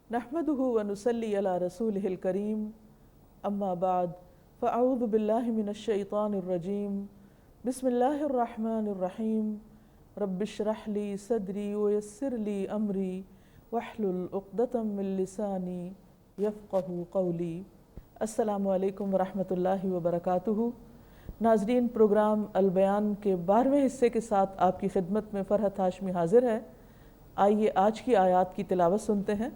नहमदुहु व नुसल्ली अला रसूलिहिल करीम अम्मा बाद फ़अऊज़ु बिल्लाहि मिनश शैतानिर रजीम बिस्मिल्लाहिर रहमानिर रहीम रब्बिश्रह ली सदरी व यस्सिर ली अमरी वहलुल उक़दतम मिन लिसानी यफ़क़हू क़ौली। अस्सलामु अलैकुम व रहमतुल्लाहि व बरकातुहू। नाज़रीन, प्रोग्राम अल बयान के 12वें हिस्से के साथ आपकी खिदमत में फ़रहत हाशमी हाजिर है। आइए आज की आयात की तिलावत सुनते हैं।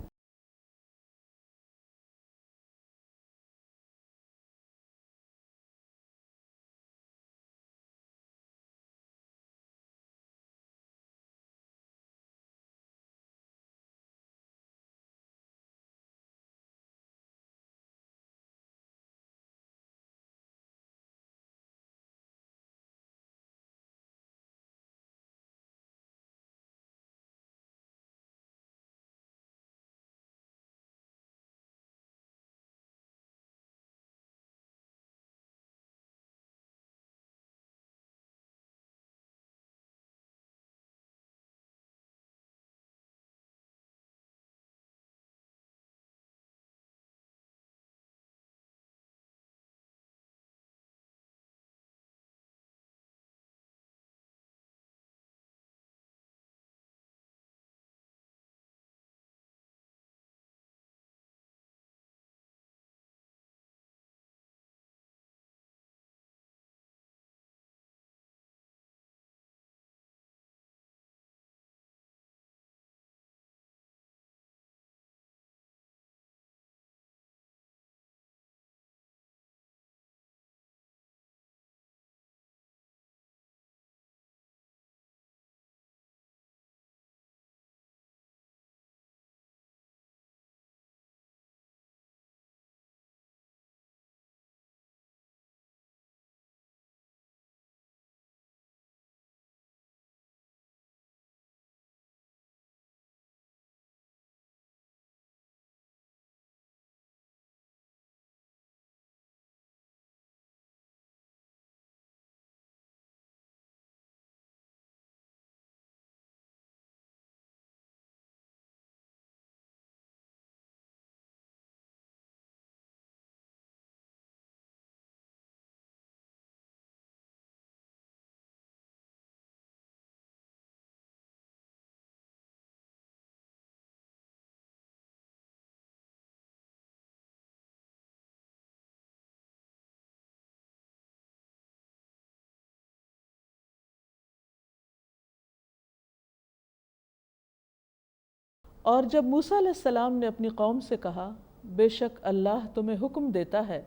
और जब मूसा अलैहिस्सलाम ने अपनी कौम से कहा, बेशक अल्लाह तुम्हें हुक्म देता है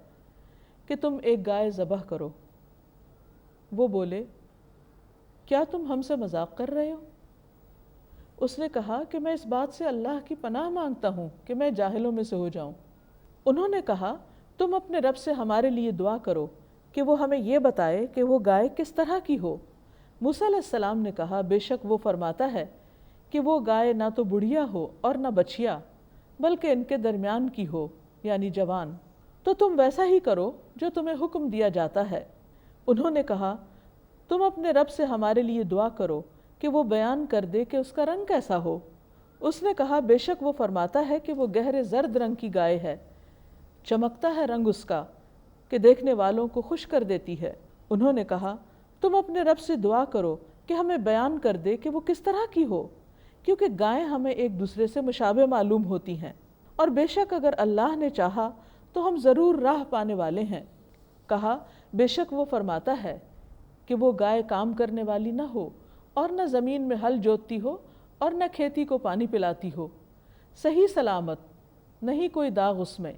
कि तुम एक गाय ज़बह करो, वो बोले, क्या तुम हमसे मजाक कर रहे हो? उसने कहा कि मैं इस बात से अल्लाह की पनाह मांगता हूँ कि मैं जाहिलों में से हो जाऊँ। उन्होंने कहा, तुम अपने रब से हमारे लिए दुआ करो कि वो हमें ये बताए कि वो गाय किस तरह की हो। मूसा अलैहिस्सलाम ने कहा, बेशक वो फरमाता है कि वो गाय ना तो बुढ़िया हो और ना बछिया, बल्कि इनके दरमियान की हो, यानी जवान। तो तुम वैसा ही करो जो तुम्हें हुक्म दिया जाता है। उन्होंने कहा, तुम अपने रब से हमारे लिए दुआ करो कि वो बयान कर दे कि उसका रंग कैसा हो। उसने कहा, बेशक वो फरमाता है कि वो गहरे जर्द रंग की गाय है, चमकता है रंग उसका कि देखने वालों को खुश कर देती है। उन्होंने कहा, तुम अपने रब से दुआ करो कि हमें बयान कर दे कि वो किस तरह की हो, क्योंकि गायें हमें एक दूसरे से मुशाबे मालूम होती हैं, और बेशक अगर अल्लाह ने चाहा तो हम ज़रूर राह पाने वाले हैं। कहा, बेशक वो फरमाता है कि वो गाय काम करने वाली न हो और न ज़मीन में हल जोतती हो और न खेती को पानी पिलाती हो, सही सलामत, नहीं कोई दाग उसमें।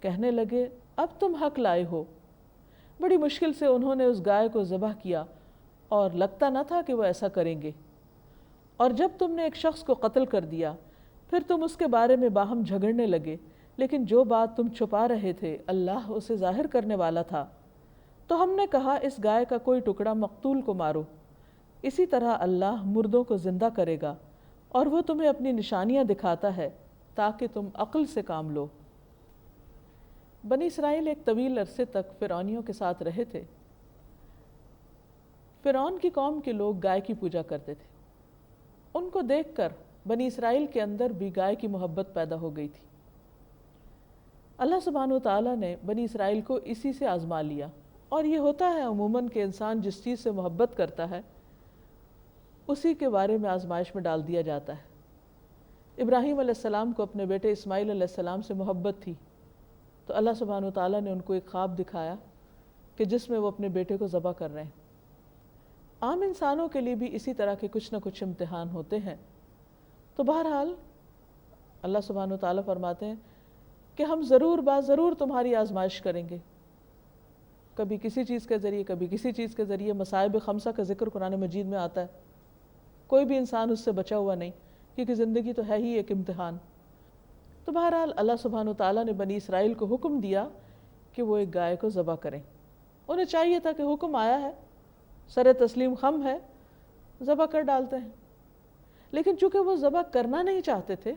कहने लगे, अब तुम हक लाए हो। बड़ी मुश्किल से उन्होंने उस गाय को ज़बह किया और लगता न था कि वो ऐसा करेंगे। और जब तुमने एक शख्स को कत्ल कर दिया, फिर तुम उसके बारे में बाहम झगड़ने लगे, लेकिन जो बात तुम छुपा रहे थे अल्लाह उसे ज़ाहिर करने वाला था। तो हमने कहा, इस गाय का कोई टुकड़ा मकतूल को मारो। इसी तरह अल्लाह मुर्दों को ज़िंदा करेगा और वो तुम्हें अपनी निशानियाँ दिखाता है ताकि तुम अक्ल से काम लो। बनी इसराइल एक तवील अरसे तक फ़िरौनियों के साथ रहे थे। फ़िरौन की कौम के लोग गाय की पूजा करते थे। उनको देखकर بنی اسرائیل کے اندر بھی گائے کی محبت پیدا ہو گئی تھی۔ اللہ سبحانہ وتعالیٰ نے بنی اسرائیل کو اسی سے آزما لیا، اور یہ ہوتا ہے عموماً کہ انسان جس چیز سے محبت کرتا ہے اسی کے بارے میں آزمائش میں ڈال دیا جاتا ہے۔ ابراہیم علیہ السلام کو اپنے بیٹے اسماعیل علیہ السلام سے محبت تھی، تو اللہ سبحانہ وتعالیٰ نے ان کو ایک خواب دکھایا کہ جس میں وہ اپنے بیٹے کو ذبح کر رہے ہیں۔ عام انسانوں کے لیے بھی اسی طرح کے کچھ نہ کچھ امتحان ہوتے ہیں۔ تو بہرحال اللہ سبحانہ وتعالیٰ فرماتے ہیں کہ ہم ضرور تمہاری آزمائش کریں گے، کبھی کسی چیز کے ذریعے، کبھی کسی چیز کے ذریعے۔ مصائب خمسہ کا ذکر قرآن مجید میں آتا ہے، کوئی بھی انسان اس سے بچا ہوا نہیں، کیونکہ زندگی تو ہے ہی ایک امتحان۔ تو بہرحال اللہ سبحانہ وتعالیٰ نے بنی اسرائیل کو حکم دیا کہ وہ ایک گائے کو ذبح کریں۔ انہیں چاہیے تھا کہ حکم آیا ہے، سر تسلیم خم ہے، ذبح کر ڈالتے ہیں، لیکن چونکہ وہ ذبح کرنا نہیں چاہتے تھے،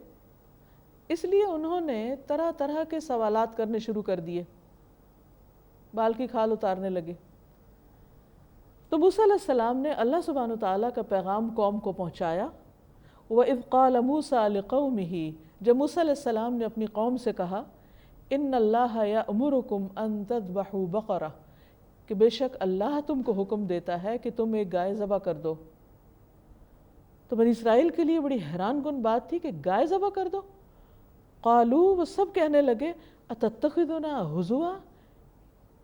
اس لیے انہوں نے طرح طرح کے سوالات کرنے شروع کر دیے، بال کی کھال اتارنے لگے۔ تو موسیٰ علیہ السلام نے اللہ سبحانہ وتعالیٰ کا پیغام قوم کو پہنچایا۔ وَإِذْ قَالَ مُوسَىٰ لِقَوْمِهِ، جب موسیٰ علیہ السلام نے اپنی قوم سے کہا، إِنَّ اللَّهَ يَأْمُرُكُمْ أَن تَذْبَحُوا بَقَرَةً، کہ بے شک اللہ تم کو حکم دیتا ہے کہ تم ایک گائے ذبح کر دو۔ تو بنی اسرائیل کے لیے بڑی حیران کن بات تھی کہ گائے ذبح کر دو۔ قالوا، وہ سب کہنے لگے، أَتَتَّخِذُنَا هُزُوًا،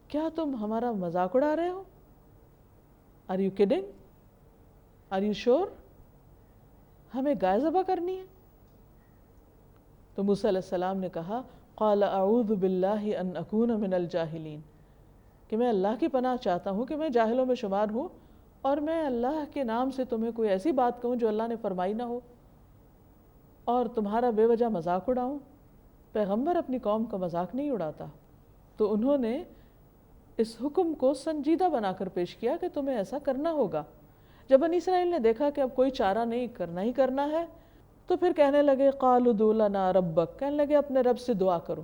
کیا تم ہمارا مذاق اڑا رہے ہو؟ Are you kidding? Are you sure؟ ہمیں گائے ذبح کرنی ہے؟ تو موسیٰ علیہ السلام نے کہا، قال اعوذ باللہ ان اکون من الجاہلین، کہ میں اللہ کی پناہ چاہتا ہوں کہ میں جاہلوں میں شمار ہوں، اور میں اللہ کے نام سے تمہیں کوئی ایسی بات کہوں جو اللہ نے فرمائی نہ ہو، اور تمہارا بے وجہ مذاق اڑاؤں۔ پیغمبر اپنی قوم کا مذاق نہیں اڑاتا۔ تو انہوں نے اس حکم کو سنجیدہ بنا کر پیش کیا کہ تمہیں ایسا کرنا ہوگا۔ جب بنی اسرائیل نے دیکھا کہ اب کوئی چارہ نہیں، کرنا ہی کرنا ہے، تو پھر کہنے لگے قالوا ادع لنا ربک، کہنے لگے اپنے رب سے دعا کرو۔